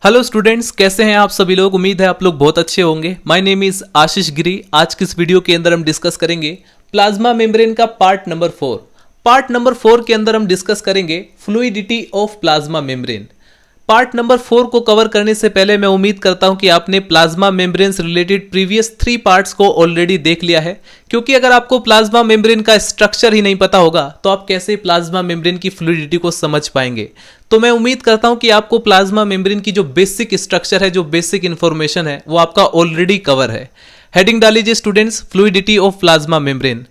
Hello students, कैसे हैं आप सभी लोग। उम्मीद है आप लोग बहुत अच्छे होंगे। माय नेम इज आशीष गिरी। आज की इस वीडियो के अंदर हम डिस्कस करेंगे प्लाज्मा मेम्ब्रेन का पार्ट नंबर 4। पार्ट नंबर 4 के अंदर हम डिस्कस करेंगे fluidity of plasma membrane. Part number 4 को कवर करने से पहले मैं उम्मीद करता हूं कि आपने प्लाज्मा मेम्ब्रेन से रिलेटेड प्रीवियस 3 पार्ट्स को ऑलरेडी देख लिया है, क्योंकि अगर आपको प्लाज्मा मेम्ब्रेन का स्ट्रक्चर ही नहीं पता होगा तो आप कैसे प्लाज्मा मेम्ब्रेन की फ्लूइडिटी को समझ पाएंगे। तो मैं उम्मीद करता हूं कि आपको प्लाज्मा मेम्ब्रेन की जो बेसिक स्ट्रक्चर है, जो बेसिक इंफॉर्मेशन है, वो आपका ऑलरेडी कवर है। हेडिंग डालीजिए students, fluidity of plasma membrane.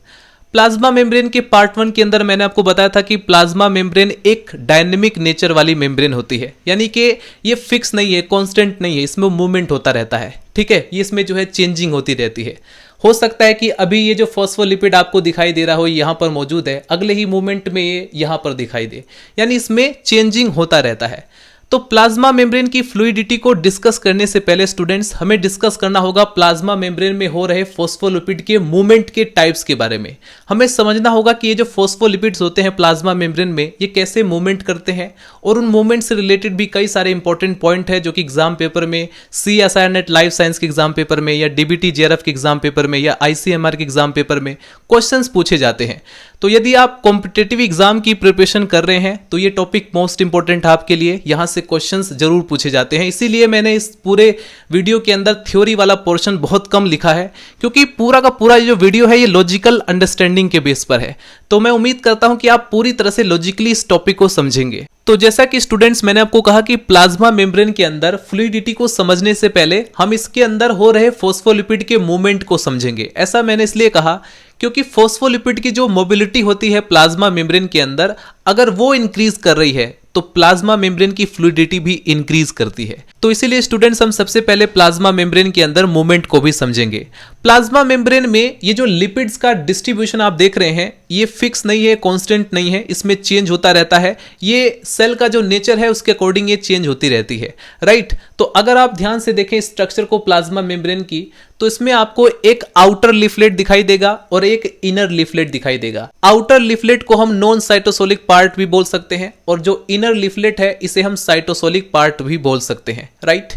Plasma membrane के पार्ट 1 के अंदर मैंने आपको बताया था कि प्लाज्मा मेम्ब्रेन एक डायनेमिक नेचर वाली मेम्ब्रेन होती है, यानी कि ये फिक्स नहीं है, कांस्टेंट नहीं है, इसमें मूवमेंट होता रहता है। ठीक है, ये इसमें जो है चेंजिंग होती रहती है। हो सकता है कि अभी ये जो फॉस्फोलिपिड आपको दिखाई दे रहा हो यहाँ पर मौजूद है, अगले ही मूवमेंट में ये यहाँ पर दिखाई दे, यानी इसमें चेंजिंग होता रहता है। तो प्लाज्मा मेम्ब्रेन की फ्लूइडिटी को डिस्कस करने से पहले स्टूडेंट्स हमें डिस्कस करना होगा प्लाज्मा मेम्ब्रेन में हो रहे फॉस्फोलिपिड के मूवमेंट के टाइप्स के बारे में। हमें समझना होगा कि ये जो फॉस्फोलिपिड्स होते हैं प्लाज्मा मेम्ब्रेन में, ये कैसे मूवमेंट करते हैं, और उन मूवमेंट से रिलेटेड भी कई सारे इंपॉर्टेंट पॉइंट है जो कि एग्जाम पेपर में, CSIR-NET लाइफ साइंस के एग्जाम पेपर में, या DBT JRF के एग्जाम पेपर में, या ICMR के एग्जाम पेपर में क्वेश्चंस पूछे जाते हैं। तो यदि आप कॉम्पिटिटिव एग्जाम की प्रिपरेशन कर रहे हैं तो ये टॉपिक मोस्ट इंपॉर्टेंट है आपके लिए, यहां से क्वेश्चंस जरूर पूछे जाते हैं। इसीलिए मैंने इस पूरे वीडियो के अंदर थ्योरी वाला पोर्शन बहुत कम लिखा है, क्योंकि पूरा का पूरा जो वीडियो है ये लॉजिकल अंडरस्टैंडिंग के बेस पर है। तो मैं उम्मीद करता हूं कि आप पूरी तरह से लॉजिकली इस टॉपिक को समझेंगे। तो जैसा कि स्टूडेंट्स मैंने आपको कहा कि प्लाज्मा मेम्ब्रेन के अंदर फ्लूइडिटी को समझने से पहले हम इसके अंदर हो रहे फॉस्फोलिपिड के मूवमेंट को समझेंगे। ऐसा मैंने इसलिए कहा क्योंकि फॉस्फोलिपिड की जो मोबिलिटी होती है प्लाज्मा मेम्ब्रेन के अंदर, अगर वो इंक्रीज कर रही है तो प्लाज्मा मेम्ब्रेन की फ्लूइडिटी भी इंक्रीज करती है। तो इसीलिए स्टूडेंट्स हम सबसे पहले प्लाज्मा मेम्ब्रेन के अंदर मूवमेंट को भी समझेंगे। प्लाज्मा मेम्ब्रेन में ये जो लिपिड्स का डिस्ट्रीब्यूशन आप देख रहे हैं, ये फिक्स नहीं है, कांस्टेंट नहीं है, इसमें चेंज होता रहता है। ये सेल का जो नेचर है उसके अकॉर्डिंग ये चेंज होती रहती है, राइट। तो अगर आप ध्यान से देखें स्ट्रक्चर को प्लाज्मा मेम्ब्रेन की, तो इसमें आपको एक आउटर लीफलेट दिखाई देगा और एक इनर लीफलेट दिखाई देगा। आउटर लीफलेट को हम नॉन साइटोसोलिक पार्ट भी बोल सकते हैं, और जो इनर लीफलेट है इसे हम साइटोसोलिक पार्ट भी बोल सकते हैं, राइट।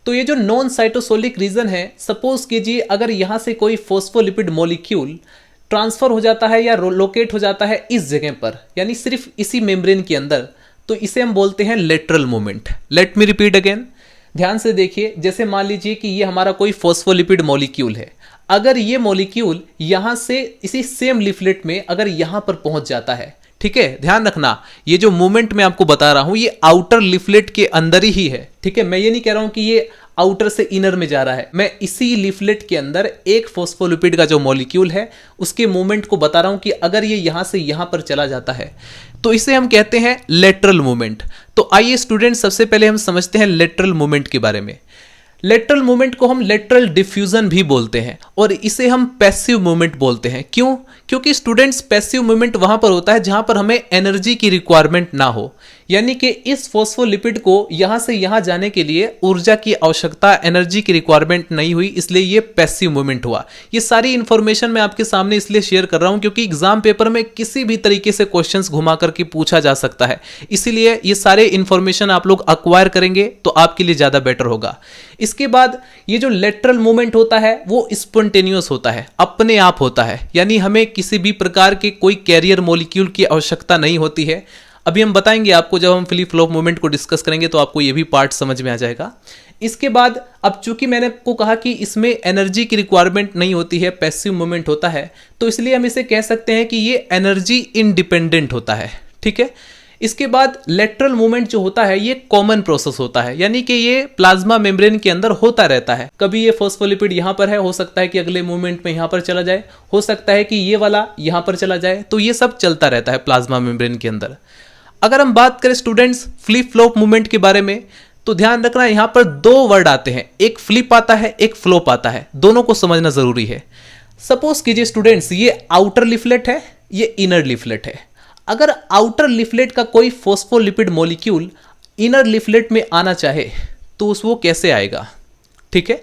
तो ये जो नॉन साइटोसोलिक रीजन है, सपोज कीजिए अगर यहां से कोई फॉस्फोलिपिड मॉलिक्यूल ट्रांसफर हो जाता है या लोकेट हो जाता है इस जगह पर, यानी सिर्फ इसी मेम्ब्रेन के अंदर, तो इसे हम बोलते हैं lateral movement. Let me repeat again, ध्यान से देखिए। जैसे मान लीजिए कि ये हमारा कोई फॉस्फोलिपिड मॉलिक्यूल है, अगर ये मॉलिक्यूल यहां से इसी सेम लीफलेट में अगर यहां पर पहुंच जाता है, ठीक है, ध्यान रखना ये जो मूवमेंट मैं आपको बता रहा हूं ये आउटर लीफलेट के अंदर ही है, ठीक है। मैं ये नहीं कह रहा हूं कि ये आउटर से इनर में जा रहा है, मैं इसी लीफलेट के अंदर एक फॉस्फोलिपिड का जो मॉलिक्यूल है उसके मूवमेंट को बता रहा हूं कि अगर ये यहां से यहां पर चला जाता है तो इसे हम कहते हैं लेटरल मूवमेंट। तो आइए स्टूडेंट सबसे पहले हम समझते हैं लेटरल मूवमेंट के बारे में। लेटरल मूवमेंट को हम लेटरल डिफ्यूजन भी बोलते हैं, और इसे हम पैसिव मूवमेंट बोलते हैं। क्यों? क्योंकि स्टूडेंट्स पैसिव मूवमेंट वहां पर होता है जहां पर हमें एनर्जी की रिक्वायरमेंट ना हो, यानी कि इस फॉस्फोलिपिड को यहां से यहां जाने के लिए ऊर्जा की आवश्यकता, एनर्जी की रिक्वायरमेंट नहीं हुई, इसलिए ये पैसिव मूवमेंट हुआ। ये सारी इंफॉर्मेशन मैं आपके सामने इसलिए शेयर कर रहा हूं क्योंकि एग्जाम पेपर में किसी भी तरीके से क्वेश्चंस घुमा करके पूछा जा सकता है, इसीलिए ये सारे इंफॉर्मेशन आप लोग अक्वायर करेंगे तो आपके लिए ज्यादा बेटर होगा। इसके बाद ये जो लेटरल मूवमेंट होता है वो स्पॉन्टेनियस होता है, अपने आप होता है, यानी हमें किसी भी प्रकार के कोई कैरियर मॉलिक्यूल की आवश्यकता नहीं होती है। अभी हम बताएंगे आपको, जब हम फ्री फ्लो मूवमेंट को डिस्कस करेंगे तो आपको ये भी पार्ट समझ में आ जाएगा। इसके बाद अब चूंकि मैंने आपको कहा कि इसमें एनर्जी की रिक्वायरमेंट नहीं होती है, पैसिव मूवमेंट होता है, तो इसलिए हम इसे कह सकते हैं कि ये एनर्जी इंडिपेंडेंट होता है, ठीक है। इसके बाद लेटरल मूवमेंट जो होता है ये कॉमन प्रोसेस होता है, यानी कि ये प्लाज्मा मेम्ब्रेन के अंदर होता रहता है। कभी ये फॉस्फोलिपिड यहां पर है, हो सकता है कि अगले मूवमेंट में यहां पर चला जाए, हो सकता है कि ये वाला यहां पर चला जाए, तो ये सब चलता रहता है प्लाज्मा मेम्ब्रेन के अंदर। अगर हम बात करें स्टूडेंट्स फ्लिप फ्लॉप मूवमेंट के बारे में, तो ध्यान रखना यहां पर 2 वर्ड आते हैं, एक फ्लिप आता है, एक फ्लोप आता है, दोनों को समझना जरूरी है। सपोज कीजिए स्टूडेंट्स ये आउटर लीफलेट है, ये इनर लीफलेट है। अगर आउटर लीफलेट का कोई फॉस्फोलिपिड मॉलिक्यूल इनर लीफलेट में आना चाहे तो वो कैसे आएगा, ठीक है।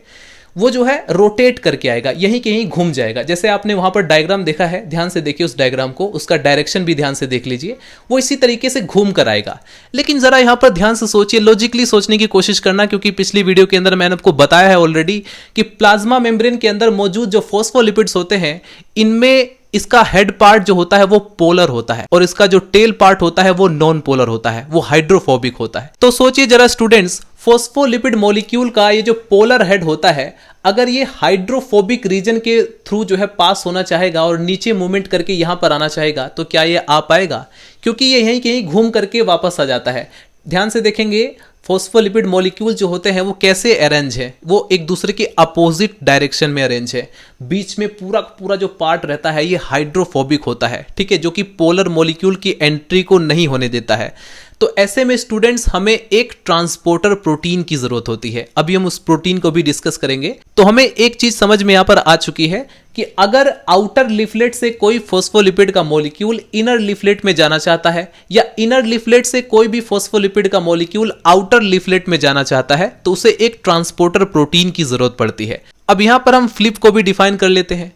वो जो है रोटेट करके आएगा, यहीं कहीं घूम जाएगा। जैसे आपने वहां पर डायग्राम देखा है, ध्यान से देखिए उस डायग्राम को, उसका डायरेक्शन भी ध्यान से देख लीजिए, वो इसी तरीके से घूम कर आएगा। लेकिन जरा यहां पर ध्यान से सोचिए, लॉजिकली सोचने की कोशिश करना, क्योंकि पिछली वीडियो के अंदर मैंने आपको बताया है ऑलरेडी कि प्लाज्मा मेम्ब्रेन के अंदर मौजूद जो फॉस्फोलिपिड्स होते हैं, इनमें इसका हेड पार्ट जो होता है वो पोलर होता है और इसका जो टेल पार्ट होता है वो नॉन पोलर होता है, वो हाइड्रोफोबिक होता है। तो सोचिए जरा स्टूडेंट्स, फॉस्फोलिपिड मॉलिक्यूल का ये जो पोलर हेड होता है, अगर ये हाइड्रोफोबिक रीजन के थ्रू जो है पास होना चाहेगा और नीचे मूवमेंट करके यहां पर आना चाहेगा, तो क्या ये आ पाएगा? क्योंकि ये यहीं कहीं घूम करके वापस आ जाता है। ध्यान से देखेंगे फॉस्फोलिपिड मॉलिक्यूल जो होते हैं वो कैसे अरेंज है, वो एक दूसरे के अपोजिट डायरेक्शन में अरेंज है। बीच में पूरा पूरा जो पार्ट रहता है ये हाइड्रोफोबिक होता है, ठीक है, जो कि पोलर मॉलिक्यूल की एंट्री को नहीं होने देता है। तो ऐसे में स्टूडेंट्स हमें एक ट्रांसपोर्टर प्रोटीन की जरूरत होती है। अभी हम उस प्रोटीन को भी डिस्कस करेंगे। तो हमें एक चीज समझ में यहां पर आ चुकी है कि अगर आउटर लीफलेट से कोई फॉस्फोलिपिड का मॉलिक्यूल इनर लीफलेट में जाना चाहता है या इनर लीफलेट से कोई भी फॉस्फोलिपिड का मॉलिक्यूल आउटर लीफलेट में जाना चाहता है, तो उसे एक ट्रांसपोर्टर प्रोटीन की जरूरत पड़ती है। अब यहां पर हम फ्लिप को भी डिफाइन कर लेते हैं।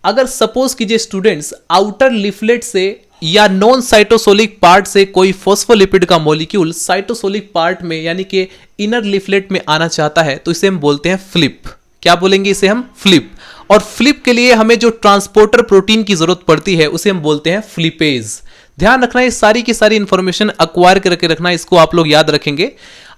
अगर सपोज कीजिए स्टूडेंट्स, आउटर लीफलेट से या नॉन साइटोसोलिक पार्ट से कोई फॉस्फोलिपिड का मॉलिक्यूल साइटोसोलिक पार्ट में यानी कि इनर लीफलेट में आना चाहता है, तो इसे हम बोलते हैं फ्लिप। क्या बोलेंगे इसे हम? फ्लिप। और फ्लिप के लिए हमें जो ट्रांसपोर्टर प्रोटीन की जरूरत पड़ती है उसे हम बोलते हैं फ्लिपेज। ध्यान रखना, ये सारी की सारी इंफॉर्मेशन एक्वायर करके रखना, इसको आप लोग याद रखेंगे।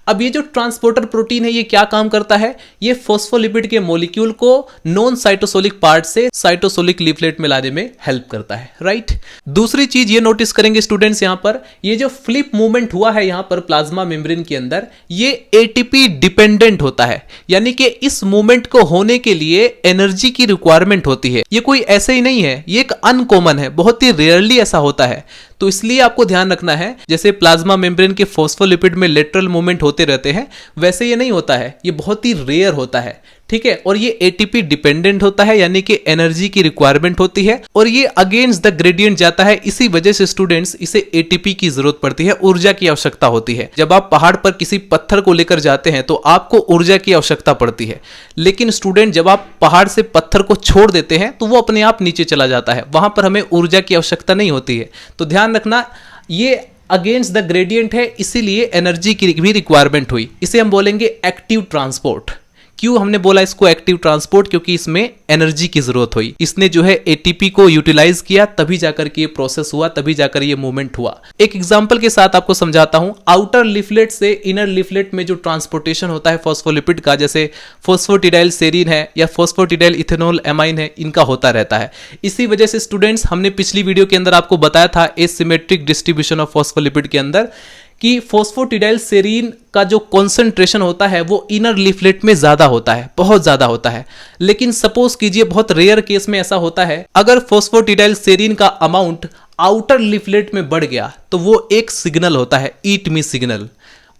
अब ये जो ट्रांसपोर्टर प्रोटीन है ये क्या काम करता है? ये फॉस्फोलिपिड के मॉलिक्यूल को नॉन साइटोसोलिक पार्ट से साइटोसोलिक लीफलेट में लाने में हेल्प करता है, राइट। दूसरी चीज ये नोटिस करेंगे स्टूडेंट्स, यहां पर ये जो फ्लिप मूवमेंट हुआ है यहां पर प्लाज्मा मेम्ब्रेन के अंदर, ये एटीपी डिपेंडेंट होता है, यानी कि इस मूवमेंट को होने के लिए एनर्जी की रिक्वायरमेंट होती है। ये कोई ऐसे ही नहीं है, ये एक अनकॉमन है, बहुत ही रेयरली ऐसा होता है। तो इसलिए आपको ध्यान रखना है, जैसे प्लाज्मा मेम्ब्रेन के फॉस्फोलिपिड में लेटरल मूवमेंट होते रहते हैं, वैसे ये नहीं होता है, ये बहुत ही रेयर होता है, ठीक है। और ये एटीपी डिपेंडेंट होता है, यानी कि एनर्जी की रिक्वायरमेंट होती है और ये अगेंस्ट द ग्रेडियंट जाता है। इसी वजह से स्टूडेंट्स इसे एटीपी की जरूरत पड़ती है, ऊर्जा की आवश्यकता होती है। जब आप पहाड़ पर किसी पत्थर को लेकर जाते हैं तो आपको ऊर्जा की आवश्यकता पड़ती है, लेकिन स्टूडेंट जब आप पहाड़ से पत्थर को छोड़ देते हैं तो वो अपने आप नीचे चला जाता है, वहां पर हमें ऊर्जा की आवश्यकता नहीं होती है। तो ध्यान रखना, ये अगेंस्ट द ग्रेडियंट है, इसीलिए एनर्जी की भी रिक्वायरमेंट हुई। इसे हम बोलेंगे एक्टिव ट्रांसपोर्ट। क्यों हमने बोला इसको एक्टिव ट्रांसपोर्ट? क्योंकि इसमें एनर्जी की जरूरत हुई, इसने जो है एटीपी को यूटिलाइज किया, तभी जाकर के ये प्रोसेस हुआ, तभी जाकर ये मूवमेंट हुआ। एक एग्जांपल के साथ आपको समझाता हूं। आउटर लीफलेट से इनर लीफलेट में जो ट्रांसपोर्टेशन होता है फॉस्फोलिपिड का, जैसे फॉस्फोटिडाइल सेरीन है या फॉस्फोटिडाइल इथेनॉल एमाइन है, इनका होता रहता है। इसी वजह से स्टूडेंट्स हमने पिछली वीडियो के अंदर आपको बताया था एसिमेट्रिक डिस्ट्रीब्यूशन ऑफ फॉस्फोलिपिड के अंदर कि फॉस्फोटिडाइल सेरीन का जो कॉन्सेंट्रेशन होता है वो इनर लीफलेट में ज्यादा होता है, बहुत ज्यादा होता है। लेकिन सपोज कीजिए बहुत रेयर केस में ऐसा होता है, अगर फॉस्फोटिडाइल सेरीन का अमाउंट आउटर लीफलेट में बढ़ गया तो वो एक सिग्नल होता है, ईट मी सिग्नल,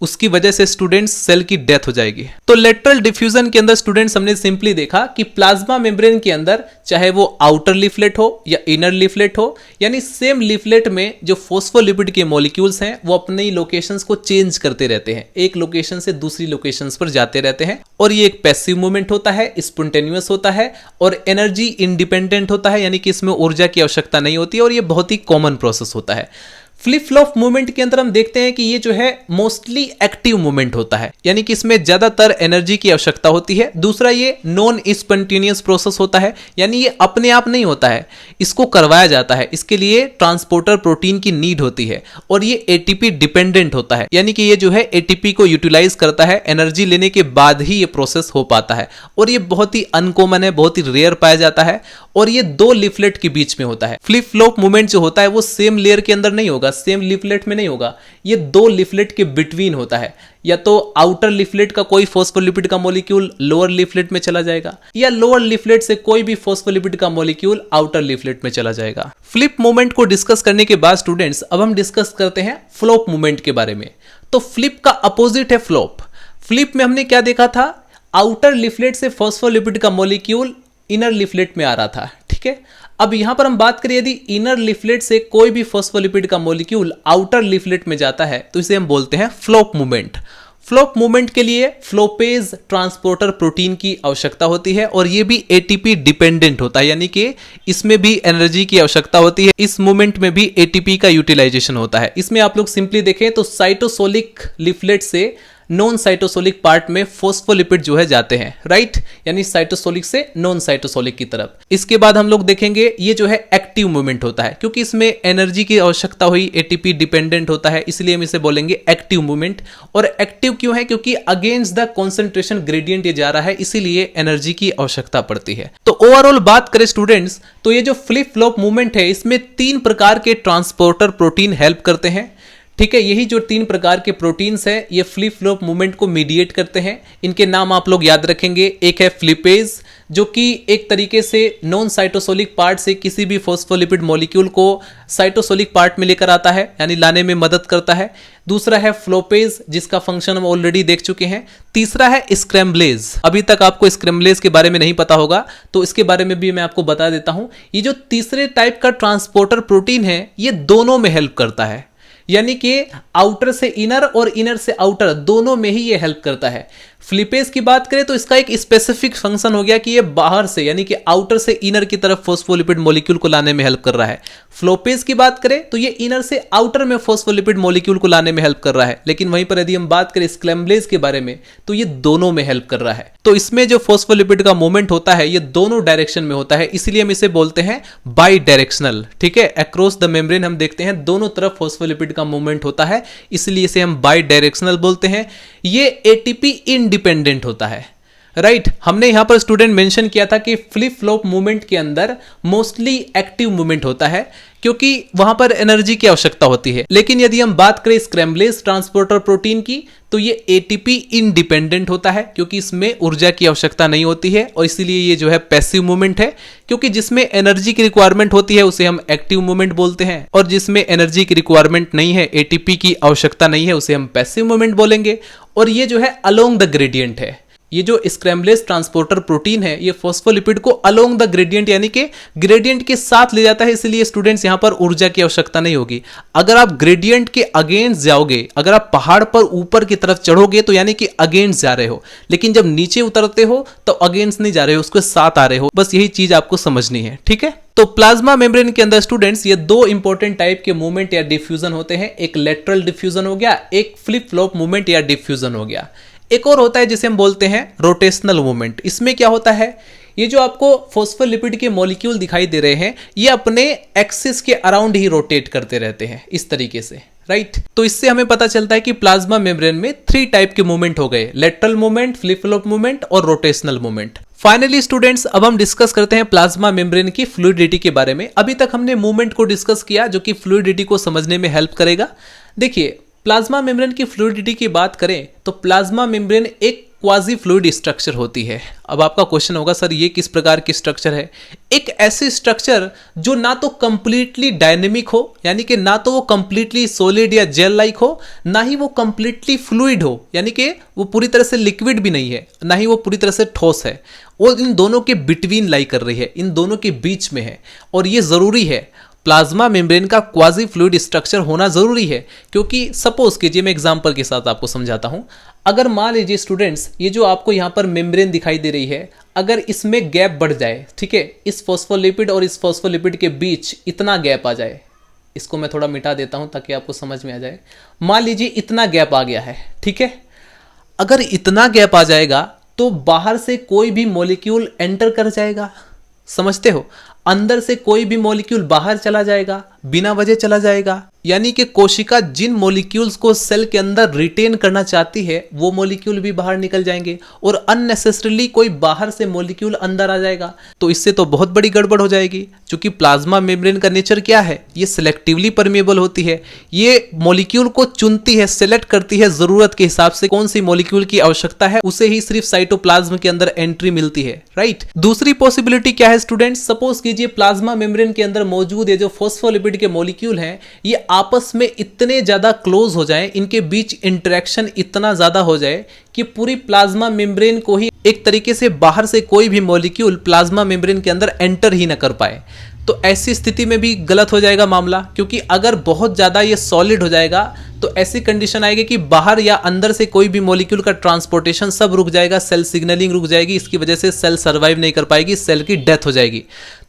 उसकी वजह से स्टूडेंट्स सेल की डेथ हो जाएगी। तो लेटरल डिफ्यूजन के अंदर स्टूडेंट्स हमने सिंपली देखा कि प्लाज्मा मेम्ब्रेन के अंदर चाहे वो आउटर लीफलेट हो या इनर लीफलेट हो, यानी सेम लीफलेट में जो फॉस्फोलिपिड के मॉलिक्यूल्स हैं वो अपनी लोकेशंस को चेंज करते रहते हैं, एक लोकेशन से दूसरी लोकेशंस पर जाते रहते हैं। और ये एक पैसिव मूवमेंट होता है, स्पॉन्टेनियस होता है और एनर्जी इंडिपेंडेंट होता है, यानी कि इसमें ऊर्जा की आवश्यकता नहीं होती और ये बहुत ही कॉमन प्रोसेस होता है। फ्लिप फ्लॉप मूवमेंट के अंदर हम देखते हैं कि ये जो है मोस्टली एक्टिव मूवमेंट होता है, यानी कि इसमें ज्यादातर एनर्जी की आवश्यकता होती है। दूसरा, ये नॉन स्पॉन्टेनियस प्रोसेस होता है, यानी ये अपने आप नहीं होता है, इसको करवाया जाता है, इसके लिए ट्रांसपोर्टर प्रोटीन की नीड होती है। और ये एटीपी डिपेंडेंट होता है, यानी कि ये जो है एटीपी को यूटिलाइज करता है, एनर्जी लेने के बाद ही ये प्रोसेस हो पाता है। और ये बहुत ही अनकॉमन है, बहुत ही रेयर पाया जाता है और ये दो लीफलेट के बीच में होता है। फ्लिप फ्लॉप मूवमेंट जो होता है वो सेम लेयर के अंदर नहीं होगा, सेम लीफलेट में नहीं होगा, ये दो लीफलेट के बिटवीन होता है। या तो आउटर लीफलेट का कोई फॉस्फोलिपिड का मॉलिक्यूल लोअर लीफलेट में चला जाएगा या लोअर लीफलेट से कोई भी फॉस्फोलिपिड का मॉलिक्यूल आउटर लीफलेट में चला जाएगा। फ्लिप मूवमेंट को डिस्कस करने के बाद स्टूडेंट्स अब हम डिस्कस करते हैं फ्लॉप मूवमेंट के बारे में। तो फ्लिप का अपोजिट है फ्लॉप। फ्लिप में हमने क्या देखा था? आउटर लीफलेट से फॉस्फोलिपिड का मॉलिक्यूल इनर लीफलेट में आ रहा था, ठीक है। अब यहां पर हम बात करें, यदि इनर लीफलेट से कोई भी फॉस्फोलिपिड का मॉलिक्यूल आउटर लीफलेट में जाता है तो इसे हम बोलते हैं फ्लॉप मूवमेंट। फ्लोप मूवमेंट के लिए फ्लोपेज ट्रांसपोर्टर प्रोटीन की आवश्यकता होती है और ये भी एटीपी डिपेंडेंट होता है, यानी कि इसमें भी एनर्जी की आवश्यकता होती है। इस मूवमेंट में भी एटीपी का यूटिलाइजेशन होता है। इसमें आप लोग सिंपली देखें तो साइटोसोलिक लीफलेट से नॉन साइटोसोलिक पार्ट में फोस्फोलिपिड जो है जाते हैं, राइट, यानी साइटोसोलिक से नॉन साइटोसोलिक की तरफ। इसके बाद हम लोग देखेंगे ये जो है एक्टिव मूवमेंट होता है, क्योंकि इसमें एनर्जी की आवश्यकता हुई, एटीपी डिपेंडेंट होता है, इसलिए हम इसे बोलेंगे एक्टिव मूवमेंट। और एक्टिव क्यों है? क्योंकि अगेंस्ट द कॉन्सेंट्रेशन ग्रेडियंट ये जा रहा है, इसीलिए एनर्जी की आवश्यकता पड़ती है। तो ओवरऑल बात करें स्टूडेंट्स, तो ये जो फ्लिप फ्लॉप मूवमेंट है इसमें 3 प्रकार के ट्रांसपोर्टर प्रोटीन हेल्प करते हैं, ठीक है। यही जो 3 प्रकार के प्रोटीन्स हैं ये फ्लिप फ्लॉप मूवमेंट को मीडिएट करते हैं। इनके नाम आप लोग याद रखेंगे। एक है फ्लिपेज, जो कि एक तरीके से नॉन साइटोसोलिक पार्ट से किसी भी फोस्फोलिपिड मॉलिक्यूल को साइटोसोलिक पार्ट में लेकर आता है, यानी लाने में मदद करता है। दूसरा है फ्लोपेज, जिसका फंक्शन हम ऑलरेडी देख चुके हैं। तीसरा है स्क्रैम्बलेज। अभी तक आपको स्क्रैम्बलेज के बारे में नहीं पता होगा, तो इसके बारे में भी मैं आपको बता देता हूं। ये जो तीसरे टाइप का ट्रांसपोर्टर प्रोटीन है ये दोनों में हेल्प करता है, यानी कि आउटर से इनर और इनर से आउटर दोनों में ही ये हेल्प करता है। फ्लिपेज की बात करें तो इसका एक स्पेसिफिक फंक्शन हो गया कि ये बाहर से यानी कि आउटर से इनर की तरफ फोस्फोलिपिड मॉलिक्यूल को लाने में हेल्प कर रहा है। फ्लोपेज की बात करें तो ये इनर से आउटर में फोस्फोलिपिड मॉलिक्यूल को लाने में हेल्प कर रहा है। लेकिन वहीं पर यदि हम बात करें स्क्रैम्बलेज के बारे में तो ये दोनों में हेल्प कर रहा है। तो इसमें जो फोस्फोलिपिड का मूवमेंट होता है ये दोनों डायरेक्शन में होता है, इसलिए हम इसे बोलते हैं बाई डायरेक्शनल, ठीक है। अक्रॉस द मेम्ब्रेन हम देखते हैं दोनों तरफ फोस्फोलिपिड का मूवमेंट होता है, इसलिए इसे हम बाई डायरेक्शनल बोलते हैं। ये एटीपी इंडिपेंडेंट होता है, राइट। हमने यहां पर स्टूडेंट मेंशन किया था कि फ्लिप फ्लॉप मूवमेंट के अंदर मोस्टली एक्टिव मूवमेंट होता है, क्योंकि वहां पर एनर्जी की आवश्यकता होती है। लेकिन यदि हम बात करें स्क्रैम्बलेज ट्रांसपोर्टर प्रोटीन की तो ये एटीपी इंडिपेंडेंट होता है, क्योंकि इसमें ऊर्जा की आवश्यकता नहीं होती है और इसीलिए ये जो है पैसिव मूवमेंट है। क्योंकि जिसमें एनर्जी की रिक्वायरमेंट होती है उसे हम एक्टिव मूवमेंट बोलते हैं, और जिसमें एनर्जी की रिक्वायरमेंट नहीं है, एटीपी की आवश्यकता नहीं है, उसे हम पैसिव मूवमेंट बोलेंगे। और ये जो है अलोंग द ग्रेडियंट है। ये जो स्क्रैम्बलेज ट्रांसपोर्टर प्रोटीन है ये फोस्फोलिपिड को अलोंग द ग्रेडियंट यानी कि ग्रेडियंट के साथ ले जाता है, इसलिए स्टूडेंट्स यहां पर ऊर्जा की आवश्यकता नहीं होगी। अगर आप ग्रेडियंट के अगेंस्ट जाओगे, अगर आप पहाड़ पर ऊपर की तरफ चढ़ोगे तो यानी कि अगेंस्ट जा रहे हो, लेकिन जब नीचे उतरते हो तो अगेंस्ट नहीं जा रहे हो, उसके साथ आ रहे हो। बस यही चीज आपको समझनी है, ठीक है। तो प्लाज्मा मेम्ब्रेन के अंदर स्टूडेंट्स ये 2 इंपॉर्टेंट टाइप के मूवमेंट या डिफ्यूजन होते हैं। एक लेटरल डिफ्यूजन हो गया, एक फ्लिप फ्लॉप मूवमेंट या डिफ्यूजन हो गया। एक और होता है जिसे हम बोलते हैं रोटेशनल मूवमेंट। इसमें क्या होता है, ये जो आपको फोस्फोलिपिड के मॉलिक्यूल दिखाई दे रहे हैं ये अपने एक्सिस के अराउंड ही रोटेट करते रहते हैं इस तरीके से, राइट। तो इससे हमें पता चलता है कि प्लाज्मा मेम्ब्रेन में 3 टाइप के मूवमेंट हो गए, lateral movement, flip flop movement और रोटेशनल मूवमेंट। फाइनली स्टूडेंट्स अब हम डिस्कस करते हैं प्लाज्मा मेम्ब्रेन की फ्लूइडिटी के बारे में। अभी तक हमने मूवमेंट को डिस्कस किया जो कि फ्लूइडिटी को समझने में हेल्प करेगा। देखिए प्लाज्मा मेम्ब्रेन की फ्लूइडिटी की बात करें तो प्लाज्मा मेम्ब्रेन एक क्वाजी फ्लूइड स्ट्रक्चर होती है। अब आपका क्वेश्चन होगा सर ये किस प्रकार की स्ट्रक्चर है? एक ऐसी स्ट्रक्चर जो ना तो कंप्लीटली डायनेमिक हो, यानी कि ना तो वो कंप्लीटली सॉलिड या जेल लाइक हो, ना ही वो कंप्लीटली फ्लूइड हो, यानी कि वो पूरी तरह से लिक्विड भी नहीं है, ना ही वो पूरी तरह से ठोस है। वो इन दोनों के बिटवीन लाई कर रही है, इन दोनों के बीच में है। और ये जरूरी है, प्लाज्मा मेम्ब्रेन का क्वाजी फ्लूइड स्ट्रक्चर होना जरूरी है। क्योंकि सपोज कीजिए, मैं एग्जांपल के साथ आपको समझाता हूं। अगर मान लीजिए स्टूडेंट्स ये जो आपको यहां पर मेम्ब्रेन दिखाई दे रही है, अगर इसमें गैप बढ़ जाए, ठीक है, इस फोस्फोलिपिड और इस फोस्फोलिपिड के बीच इतना गैप आ जाए, इसको मैं थोड़ा मिटा देता हूं ताकि आपको समझ में आ जाए। मान लीजिए इतना गैप आ गया है, ठीक है। अगर इतना गैप आ जाएगा तो बाहर से कोई भी मॉलिक्यूल एंटर कर जाएगा, समझते हो? अंदर से कोई भी मॉलिक्यूल बाहर चला जाएगा, बिना वजह चला जाएगा। यानी कि कोशिका जिन मॉलिक्यूल्स को सेल के अंदर रिटेन करना चाहती है वो मॉलिक्यूल भी बाहर निकल जाएंगे और अननेसेसरीली कोई बाहर से मॉलिक्यूल अंदर आ जाएगा। तो इससे तो बहुत बड़ी गड़बड़ हो जाएगी। क्योंकि प्लाज्मा मेम्ब्रेन का नेचर क्या है, ये सिलेक्टिवली परमेबल होती है। ये मॉलिक्यूल को चुनती है, सिलेक्ट करती है जरूरत के हिसाब से कौन सी मॉलिक्यूल की आवश्यकता है, उसे ही सिर्फ साइटोप्लाज्म के अंदर एंट्री मिलती है, राइट। दूसरी पॉसिबिलिटी क्या है स्टूडेंट्स, सपोज कीजिए प्लाज्मा मेम्ब्रेन के अंदर मौजूद है जो फोस्फोलिपिड के मॉलिक्यूल हैं, ये आपस में इतने ज्यादा क्लोज हो जाएं, इनके बीच इंटरेक्शन इतना ज्यादा हो जाए कि पूरी प्लाज्मा मेम्ब्रेन को ही एक तरीके से बाहर से कोई भी मॉलिक्यूल प्लाज्मा मेम्ब्रेन के अंदर एंटर ही ना कर पाए। तो ऐसी स्थिति में भी गलत हो जाएगा मामला। क्योंकि अगर बहुत ज्यादा ये सॉलिड हो जाएगा तो ऐसी कंडीशन आएगी कि बाहर या अंदर से कोई भी मॉलिक्यूल का ट्रांसपोर्टेशन सब रुक जाएगा, सेल सिग्नलिंग रुक जाएगी, इसकी वजह से सेल सर्वाइव नहीं कर पाएगी, सेल की डेथ हो जाएगी।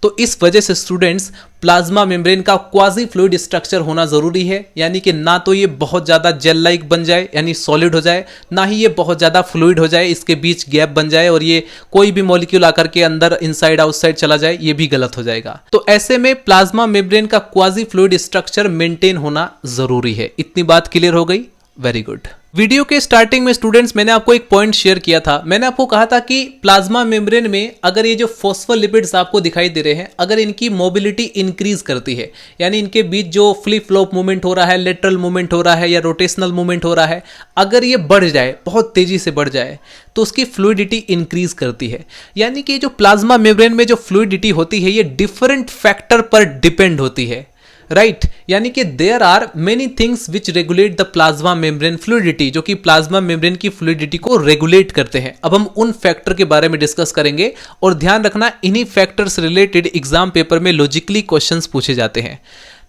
तो इस वजह से स्टूडेंट्स प्लाज्मा मेम्ब्रेन का क्वाजी फ्लूइड स्ट्रक्चर होना जरूरी है, यानी कि ना तो ये बहुत ज्यादा जेल लाइक बन जाए यानी सॉलिड हो जाए, ना ही ये बहुत ज्यादा फ्लूइड हो जाए, इसके बीच गैप बन जाए और ये कोई भी मॉलिक्यूल आकर के अंदर इनसाइड आउटसाइड चला जाए, ये भी गलत हो जाएगा। तो ऐसे में प्लाज्मा मेम्ब्रेन का क्वाजी फ्लूइड स्ट्रक्चर मेंटेन होना जरूरी है। इतनी बात क्लियर हो गई? Very good. वीडियो के स्टार्टिंग में स्टूडेंट्स मैंने आपको एक पॉइंट शेयर किया था। मैंने आपको कहा था कि प्लाज्मा मेम्ब्रेन में अगर ये जो फॉस्फोलिपिड्स आपको दिखाई दे रहे हैं, अगर इनकी मोबिलिटी इंक्रीज करती है, यानी इनके बीच जो फ्लिप फ्लॉप मूवमेंट हो रहा है, लेटरल मूवमेंट हो रहा है या रोटेशनल मूवमेंट हो रहा है, अगर ये बढ़ जाए, बहुत तेजी से बढ़ जाए, तो उसकी फ्लूइडिटी इंक्रीज करती है। यानी कि जो प्लाज्मा मेम्ब्रेन में जो फ्लूइडिटी होती है ये डिफरेंट फैक्टर पर डिपेंड होती है, राइट यानी कि there are many things which regulate the plasma membrane fluidity, जो कि प्लाज्मा मेम्ब्रेन की फ्लूइडिटी को रेगुलेट करते हैं। अब हम उन फैक्टर के बारे में डिस्कस करेंगे और ध्यान रखना इन्हीं फैक्टर्स रिलेटेड एग्जाम पेपर में लॉजिकली क्वेश्चंस पूछे जाते हैं।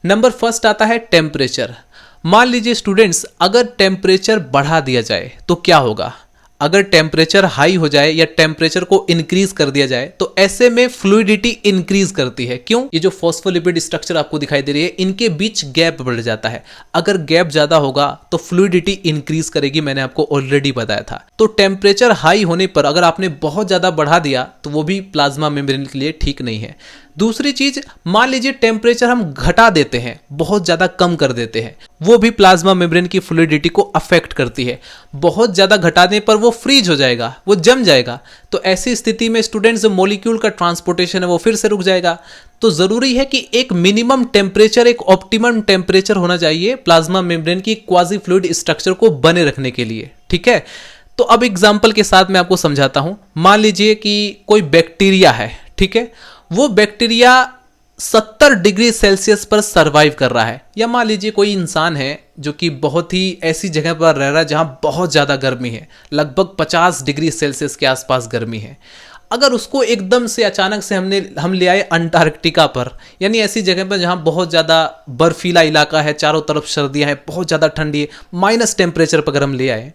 नंबर फर्स्ट आता है टेम्परेचर। मान लीजिए स्टूडेंट्स अगर टेम्परेचर बढ़ा दिया जाए तो क्या होगा? अगर टेम्परेचर हाई हो जाए या टेम्परेचर को इंक्रीज कर दिया जाए तो ऐसे में फ्लूइडिटी इंक्रीज करती है। क्यों? ये जो फॉस्फोलिपिड स्ट्रक्चर आपको दिखाई दे रही है, इनके बीच गैप बढ़ जाता है। अगर गैप ज्यादा होगा तो फ्लूइडिटी इंक्रीज करेगी, मैंने आपको ऑलरेडी बताया था। तो टेम्परेचर हाई होने पर अगर आपने बहुत ज्यादा बढ़ा दिया तो वो भी प्लाज्मा मेम्ब्रेन के लिए ठीक नहीं है। दूसरी चीज, मान लीजिए टेम्परेचर हम घटा देते हैं, बहुत ज्यादा कम कर देते हैं, वो भी प्लाज्मा मेम्ब्रेन की फ्लूइडिटी को अफेक्ट करती है। बहुत ज्यादा घटाने पर वो फ्रीज हो जाएगा, वो जम जाएगा। तो ऐसी स्थिति में स्टूडेंट्स मॉलिक्यूल का ट्रांसपोर्टेशन है वो फिर से रुक जाएगा। तो जरूरी है कि एक मिनिमम टेम्परेचर, एक ऑप्टिमम टेम्परेचर होना चाहिए प्लाज्मा मेम्ब्रेन की क्वाजी फ्लूइड स्ट्रक्चर को बने रखने के लिए, ठीक है। तो अब एग्जाम्पल के साथ मैं आपको समझाता हूं। मान लीजिए कि कोई बैक्टीरिया है, ठीक है, वो बैक्टीरिया 70 डिग्री सेल्सियस पर सरवाइव कर रहा है। या मान लीजिए कोई इंसान है जो कि बहुत ही ऐसी जगह पर रह रहा है जहां बहुत ज्यादा गर्मी है, लगभग 50 डिग्री सेल्सियस के आसपास गर्मी है। अगर उसको एकदम से अचानक से हम ले आए अंटार्कटिका पर, यानी ऐसी जगह पर जहां बहुत ज्यादा बर्फीला इलाका है, चारों तरफ सर्दियां हैं, बहुत ज्यादा ठंडी है, माइनस टेम्परेचर पर अगर हम ले आए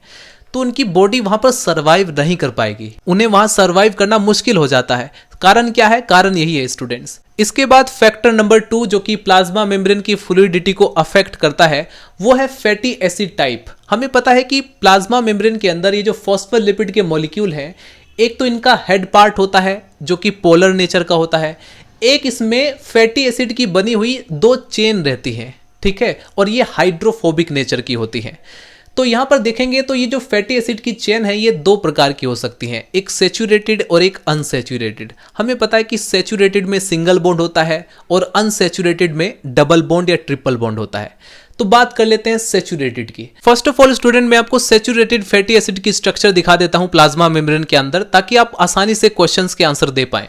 तो उनकी बॉडी वहां पर सरवाइव नहीं कर पाएगी, उन्हें वहां सरवाइव करना मुश्किल हो जाता है। कारण क्या है? कारण यही है स्टूडेंट्स। इसके बाद फैक्टर नंबर 2 जो कि प्लाज्मा मेम्ब्रेन की फ्लूइडिटी को अफेक्ट करता है वो है फैटी एसिड टाइप। हमें पता है कि प्लाज्मा मेम्ब्रेन के अंदर ये जो फॉस्फोलिपिड के मॉलिक्यूल हैं, एक तो इनका हेड पार्ट होता है जो कि पोलर नेचर का होता है, एक इसमें फैटी एसिड की बनी हुई 2 चेन रहती है, ठीक है, और ये हाइड्रोफोबिक नेचर की होती है। तो यहां पर देखेंगे तो ये जो फैटी एसिड की चेन है ये 2 प्रकार की हो सकती हैं, एक सैचुरेटेड और एक अनसैचुरेटेड। हमें पता है कि सैचुरेटेड में सिंगल बॉन्ड होता है और अनसैचुरेटेड में डबल बॉन्ड या ट्रिपल बॉन्ड होता है। तो बात कर लेते हैं सैचुरेटेड की। फर्स्ट ऑफ ऑल स्टूडेंट मैं आपको सैचुरेटेड फैटी एसिड की स्ट्रक्चर दिखा देता हूं प्लाज्मा मेम्ब्रेन के अंदर, ताकि आप आसानी से क्वेश्चंस के आंसर दे पाएं।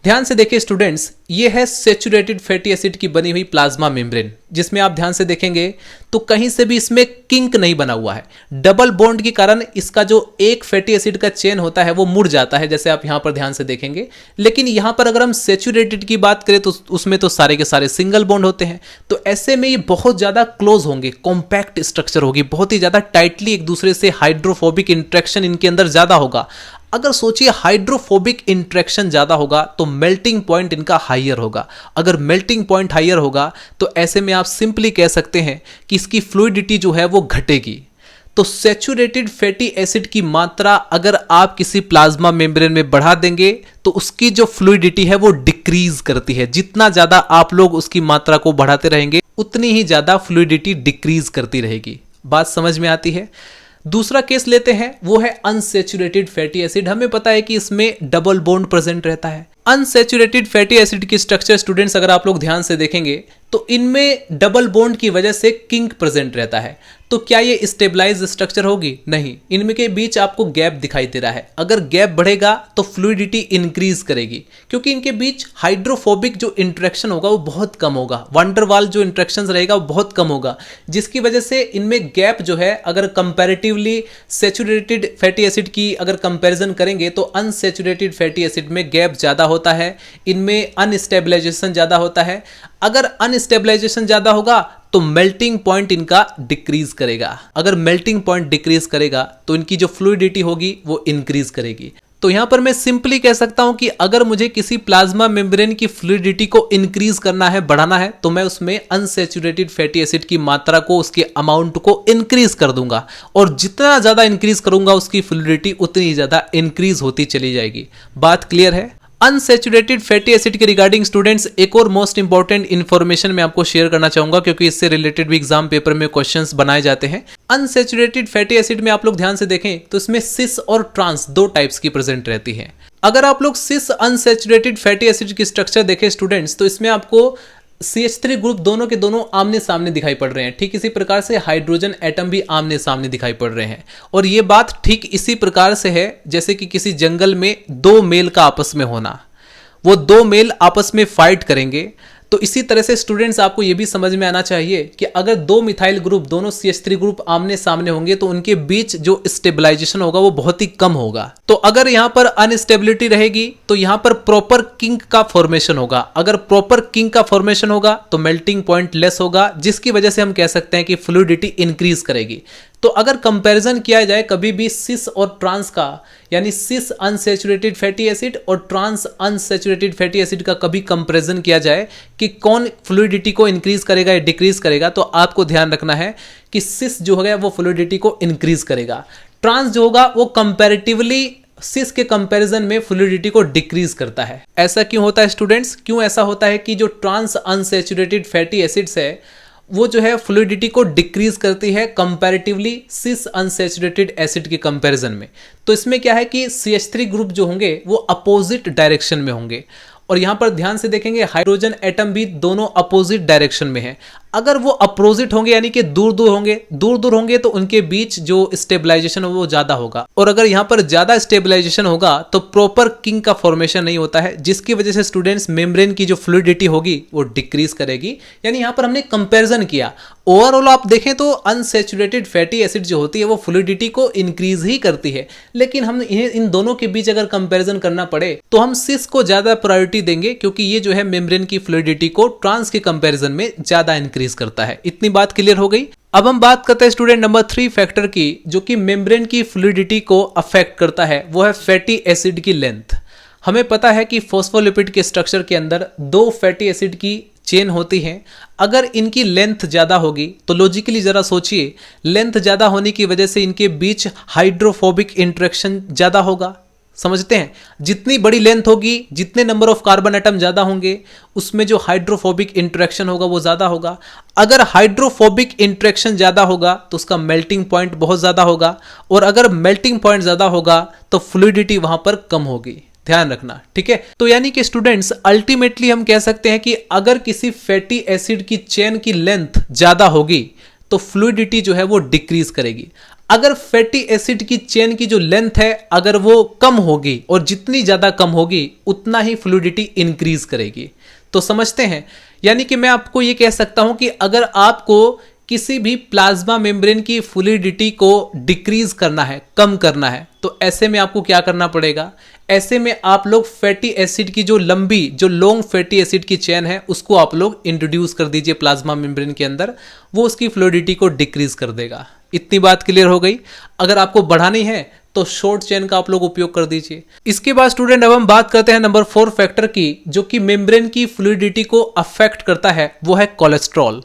ध्यान से देखिए स्टूडेंट्स, ये है सैचुरेटेड फैटी एसिड की बनी हुई प्लाज्मा मेम्ब्रेन, जिसमें आप ध्यान से देखेंगे तो कहीं से भी इसमें किंक नहीं बना हुआ है। डबल बॉन्ड के कारण इसका जो एक फैटी एसिड का चेन होता है वो मुड़ जाता है, जैसे आप यहां पर ध्यान से देखेंगे। लेकिन यहां पर अगर हम सैचुरेटेड की बात करें तो उसमें तो सारे के सारे सिंगल बॉन्ड होते हैं। तो ऐसे में ये बहुत ज्यादा क्लोज होंगे, कॉम्पैक्ट स्ट्रक्चर होगी, बहुत ही ज्यादा टाइटली एक दूसरे से हाइड्रोफोबिक इंट्रैक्शन इनके अंदर ज्यादा होगा। अगर सोचिए हाइड्रोफोबिक इंट्रैक्शन ज्यादा होगा तो मेल्टिंग पॉइंट इनका हाइयर होगा। अगर मेल्टिंग पॉइंट हाइयर होगा तो ऐसे में आप सिंपली कह सकते हैं कि इसकी फ्लूइडिटी जो है वो घटेगी। तो सैचुरेटेड फैटी एसिड की मात्रा अगर आप किसी प्लाज्मा मेम्ब्रेन में बढ़ा देंगे तो उसकी जो फ्लूइडिटी है वो डिक्रीज करती है। जितना ज्यादा आप लोग उसकी मात्रा को बढ़ाते रहेंगे उतनी ही ज्यादा फ्लूइडिटी डिक्रीज करती रहेगी। बात समझ में आती है? दूसरा केस लेते हैं, वो है अनसैचुरेटेड फैटी एसिड। हमें पता है कि इसमें डबल बॉन्ड प्रेजेंट रहता है। अनसैचुरेटेड फैटी एसिड की स्ट्रक्चर स्टूडेंट्स अगर आप लोग ध्यान से देखेंगे तो इनमें डबल बॉन्ड की वजह से किंक प्रेजेंट रहता है। तो क्या ये स्टेबलाइज स्ट्रक्चर होगी? नहीं, इनमें के बीच आपको गैप दिखाई दे रहा है। अगर गैप बढ़ेगा तो फ्लूइडिटी इंक्रीज करेगी, क्योंकि इनके बीच हाइड्रोफोबिक जो इंट्रैक्शन होगा वो बहुत कम होगा, वंडरवाल जो इंट्रैक्शन रहेगा वो बहुत कम होगा, जिसकी वजह से इनमें गैप जो है, अगर कंपैरेटिवली सैचुरेटेड फैटी एसिड की अगर कंपैरिजन करेंगे तो अनसैचुरेटेड फैटी एसिड में गैप ज्यादा होता है, इनमें अनस्टेबलाइजेशन ज्यादा होता है। अगर अनस्टेबलाइजेशन ज्यादा होगा तो मेल्टिंग पॉइंट इनका डिक्रीज करेगा। अगर मेल्टिंग पॉइंट डिक्रीज करेगा तो इनकी जो फ्लूइडिटी होगी वो इंक्रीज करेगी। तो यहां पर मैं सिंपली कह सकता हूं कि अगर मुझे किसी प्लाज्मा मेम्ब्रेन की फ्लूइडिटी को इंक्रीज करना है, बढ़ाना है, तो मैं उसमें अनसैचुरेटेड फैटी एसिड की मात्रा को, उसके अमाउंट को इंक्रीज कर दूंगा, और जितना ज्यादा इंक्रीज करूंगा उसकी फ्लूइडिटी उतनी ही ज्यादा इंक्रीज होती चली जाएगी। बात क्लियर है? अनसैचुरेटेड फैटी एसिड के रिगार्डिंग स्टूडेंट्स एक और मोस्ट इंपॉर्टेंट इंफॉर्मेशन मैं आपको शेयर करना चाहूंगा, क्योंकि इससे रिलेटेड भी एग्जाम पेपर में क्वेश्चंस बनाए जाते हैं। अनसैचुरेटेड फैटी एसिड में आप लोग ध्यान से देखें तो इसमें सिस और ट्रांस दो टाइप्स की प्रेजेंट रहती है। अगर आप लोग सिस अनसैचुरेटेड फैटी एसिड की स्ट्रक्चर देखें स्टूडेंट्स, तो इसमें आपको CH3 ग्रुप दोनों के दोनों आमने सामने दिखाई पड़ रहे हैं। ठीक इसी प्रकार से हाइड्रोजन एटम भी आमने सामने दिखाई पड़ रहे हैं, और ये बात ठीक इसी प्रकार से है जैसे कि किसी जंगल में दो मेल का आपस में होना, वो दो मेल आपस में फाइट करेंगे। तो इसी तरह से स्टूडेंट्स आपको यह भी समझ में आना चाहिए कि अगर दो मिथाइल ग्रुप, दोनों CH3 ग्रुप आमने सामने होंगे तो उनके बीच जो स्टेबलाइजेशन होगा वो बहुत ही कम होगा। तो अगर यहां पर अनस्टेबिलिटी रहेगी तो यहां पर प्रॉपर किंक का फॉर्मेशन होगा। अगर प्रॉपर किंक का फॉर्मेशन होगा तो मेल्टिंग पॉइंट लेस होगा, जिसकी वजह से हम कह सकते हैं कि फ्लूइडिटी इंक्रीज करेगी। तो अगर कंपैरिजन किया जाए कभी भी सिस और ट्रांस का, यानी सिस अनसैचुरेटेड फैटी एसिड और ट्रांस अनसैचुरेटेड फैटी एसिड का कभी कंपैरिजन किया जाए कि कौन फ्लूइडिटी को इंक्रीज करेगा या डिक्रीज करेगा, तो आपको ध्यान रखना है कि सिस जो होगा वो फ्लूइडिटी को इंक्रीज करेगा, ट्रांस जो होगा वो कंपैरेटिवली सिस के कंपैरिजन में फ्लूइडिटी को डिक्रीज करता है। ऐसा क्यों होता है स्टूडेंट्स? क्यों ऐसा होता है कि जो ट्रांस अनसैचुरेटेड फैटी एसिड्स है वो जो है फ्लूइडिटी को डिक्रीज करती है कंपैरेटिवली सिस अनसैचुरेटेड एसिड के कंपैरिजन में। तो इसमें क्या है कि CH3 ग्रुप जो होंगे वो अपोजिट डायरेक्शन में होंगे, और यहां पर ध्यान से देखेंगे हाइड्रोजन एटम भी दोनों अपोजिट डायरेक्शन में है। अगर वो अपोजिट होंगे यानी कि दूर दूर होंगे तो उनके बीच जो स्टेबलाइजेशन है वो ज्यादा होगा, और अगर यहां पर ज्यादा स्टेबलाइजेशन होगा तो प्रॉपर किंग का फॉर्मेशन नहीं होता है, जिसकी वजह से स्टूडेंट्स मेम्ब्रेन की जो फ्लूइडिटी होगी वो डिक्रीज करेगी। यानी यहां पर हमने कंपैरिजन किया, ओवरऑल आप देखें तो अनसैचुरेटेड फैटी एसिड जो होती है वो फ्लूइडिटी को इंक्रीज ही करती है, लेकिन हम इन दोनों के बीच अगर कंपैरिजन करना पड़े तो हम सिस को ज्यादा प्रायोरिटी देंगे, क्योंकि ये जो है मेम्ब्रेन की फ्लूइडिटी को ट्रांस के कंपैरिजन में ज्यादा इंक्रीज करता है। इतनी बात क्लियर हो गई। अब हम बात करते हैं स्टूडेंट नंबर 3 फैक्टर की, जो कि मेम्ब्रेन की फ्लूइडिटी को अफेक्ट करता है, वो है फैटी एसिड की लेंथ। हमें पता है कि फॉस्फोलिपिड के स्ट्रक्चर के अंदर दो फैटी एसिड की चेन होती है। अगर इनकी लेंथ ज्यादा होगी तो लॉजिकली जरा सोचिए, लेंथ ज्यादा होने की वजह से इनके बीच हाइड्रोफोबिक इंटरेक्शन ज्यादा होगा। समझते हैं, जितनी बड़ी लेंथ होगी, जितने नंबर ऑफ कार्बन एटम ज्यादा होंगे, उसमें जो हाइड्रोफोबिक इंटरेक्शन होगा वो ज्यादा होगा। अगर हाइड्रोफोबिक इंटरेक्शन ज्यादा होगा तो उसका मेल्टिंग पॉइंट बहुत ज्यादा होगा, और अगर मेल्टिंग पॉइंट ज्यादा होगा तो फ्लूइडिटी वहां पर कम होगी। ध्यान रखना, ठीक है। तो यानी कि स्टूडेंट्स अल्टीमेटली हम कह सकते हैं कि अगर किसी फैटी एसिड की चेन की लेंथ ज्यादा होगी तो फ्लूइडिटी जो है वो डिक्रीज करेगी। अगर फैटी एसिड की चेन की जो लेंथ है अगर वो कम होगी, और जितनी ज्यादा कम होगी उतना ही फ्लूइडिटी इंक्रीज करेगी। तो समझते हैं, यानी कि मैं आपको ये कह सकता हूं कि अगर आपको किसी भी प्लाज्मा मेम्ब्रेन की फ्लूइडिटी को डिक्रीज करना है, कम करना है, तो ऐसे में आपको क्या करना पड़ेगा? ऐसे में आप लोग फैटी एसिड की जो लंबी, जो लॉन्ग फैटी एसिड की चेन है उसको आप लोग इंट्रोड्यूस कर दीजिए प्लाज्मा मेम्ब्रेन के अंदर, वो उसकी फ्लूइडिटी को डिक्रीज कर देगा। इतनी बात क्लियर हो गई। अगर आपको बढ़ानी है तो शॉर्ट चेन का आप लोग उपयोग कर दीजिए। इसके बाद स्टूडेंट अब हम बात करते हैं नंबर 4 फैक्टर की, जो कि मेम्ब्रेन की फ्लूइडिटी को अफेक्ट करता है, वो है कोलेस्ट्रॉल।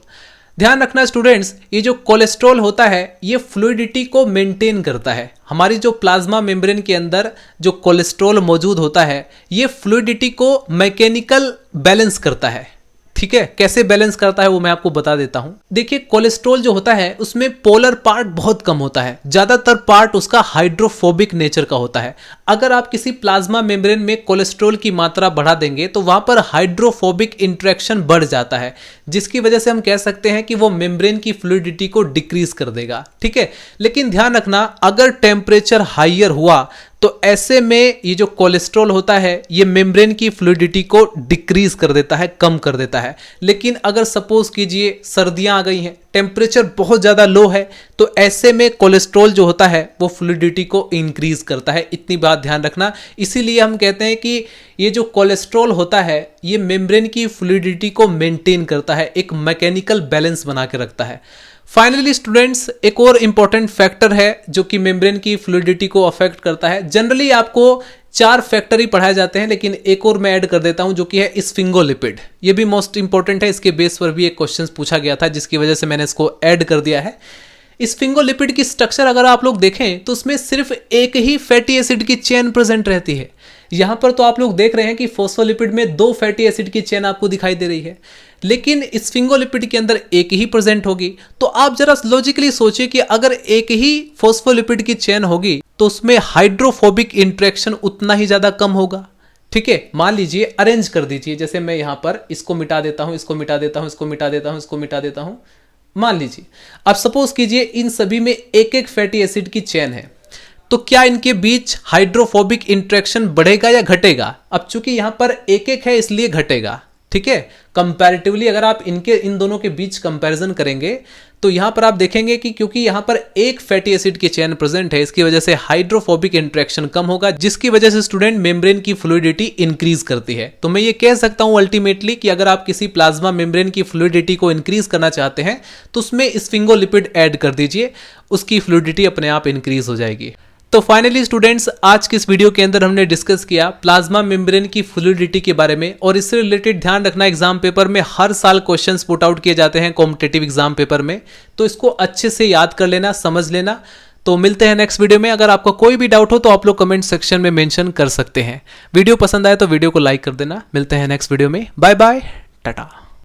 ध्यान रखना स्टूडेंट्स, ये जो कोलेस्ट्रॉल होता है ये फ्लूइडिटी को मेंटेन करता है। हमारी जो प्लाज्मा मेम्ब्रेन के अंदर जो कोलेस्ट्रॉल मौजूद होता है ये फ्लूइडिटी को मैकेनिकल बैलेंस करता है। ठीक है, कैसे बैलेंस करता है वो मैं आपको बता देता हूं। देखिए, कोलेस्ट्रॉल जो होता है उसमें पोलर पार्ट बहुत कम होता है, ज्यादातर पार्ट उसका हाइड्रोफोबिक नेचर का होता है। अगर आप किसी प्लाज्मा मेम्ब्रेन में कोलेस्ट्रॉल की मात्रा बढ़ा देंगे तो वहां पर हाइड्रोफोबिक इंटरेक्शन बढ़ जाता है, जिसकी वजह से हम कह सकते हैं कि वो मेम्ब्रेन की फ्लूइडिटी को डिक्रीज कर देगा। ठीक है, लेकिन ध्यान रखना, अगर टेम्परेचर हाइयर हुआ तो ऐसे में ये जो कोलेस्ट्रॉल होता है ये मेम्ब्रेन की फ्लूइडिटी को डिक्रीज कर देता है, कम कर देता है। लेकिन अगर सपोज कीजिए सर्दियां आ गई हैं, टेम्परेचर बहुत ज़्यादा लो है, तो ऐसे में कोलेस्ट्रॉल जो होता है वो फ्लूइडिटी को इंक्रीज करता है। इतनी बात ध्यान रखना। इसीलिए हम कहते हैं कि ये जो कोलेस्ट्रॉल होता है ये मेम्ब्रेन की फ्लूइडिटी को मेंटेन करता है, एक मैकेनिकल बैलेंस बना के रखता है। फाइनली स्टूडेंट्स, एक और इंपॉर्टेंट फैक्टर है जो कि मेम्ब्रेन की फ्लूइडिटी को अफेक्ट करता है। जनरली आपको 4 फैक्टर ही पढ़ाए जाते हैं, लेकिन एक और मैं ऐड कर देता हूं जो कि है स्फिंगोलिपिड। ये भी मोस्ट इंपॉर्टेंट है, इसके बेस पर भी एक क्वेश्चन पूछा गया था जिसकी वजह से मैंने इसको ऐड कर दिया है। स्फिंगोलिपिड की स्ट्रक्चर अगर आप लोग देखें तो उसमें सिर्फ एक ही फैटी एसिड की चेन प्रेजेंट रहती है। यहां पर तो आप लोग देख रहे हैं कि फोस्फोलिपिड में 2 फैटी एसिड की चेन आपको दिखाई दे रही है, लेकिन स्फिंगोलिपिड के अंदर एक ही प्रेजेंट होगी। तो आप जरा लॉजिकली सोचिए कि अगर एक ही फोस्फोलिपिड की चेन होगी तो उसमें हाइड्रोफोबिक इंटरेक्शन उतना ही ज्यादा कम होगा। ठीक है, मान लीजिए अरेंज कर दीजिए, जैसे मैं यहां पर इसको मिटा देता हूं, इसको मिटा देता हूं, इसको मिटा देता हूं, इसको मिटा देता हूं। मान लीजिए अब सपोज कीजिए इन सभी में एक एक फैटी एसिड की चेन है, तो क्या इनके बीच हाइड्रोफोबिक इंटरेक्शन बढ़ेगा या घटेगा? अब चूंकि यहां पर एक एक है इसलिए घटेगा। ठीक है, कंपैरेटिवली अगर आप इन दोनों के बीच कंपैरिजन करेंगे तो यहां पर आप देखेंगे कि क्योंकि यहां पर एक फैटी एसिड की चेन प्रेजेंट है, इसकी वजह से हाइड्रोफोबिक इंटरेक्शन कम होगा, जिसकी वजह से स्टूडेंट मेम्ब्रेन की फ्लूइडिटी इंक्रीज करती है। तो मैं ये कह सकता हूं अल्टीमेटली कि अगर आप किसी प्लाज्मा मेम्ब्रेन की फ्लूइडिटी को इंक्रीज करना चाहते हैं तो उसमें स्फिंगोलिपिड ऐड कर दीजिए, उसकी फ्लूइडिटी अपने आप इंक्रीज हो जाएगी। तो फाइनली स्टूडेंट्स, आज के इस वीडियो के अंदर हमने डिस्कस किया प्लाज्मा मेम्ब्रेन की फ्लूइडिटी के बारे में, और इससे रिलेटेड ध्यान रखना एग्जाम पेपर में हर साल क्वेश्चंस पुट आउट किए जाते हैं कॉम्पिटिटिव एग्जाम पेपर में, तो इसको अच्छे से याद कर लेना, समझ लेना। तो मिलते हैं नेक्स्ट वीडियो में। अगर आपका कोई भी डाउट हो तो आप लोग कमेंट सेक्शन में मेंशन कर सकते हैं। वीडियो पसंद आए तो वीडियो को लाइक कर देना। मिलते हैं नेक्स्ट वीडियो में। Bye bye, Tata.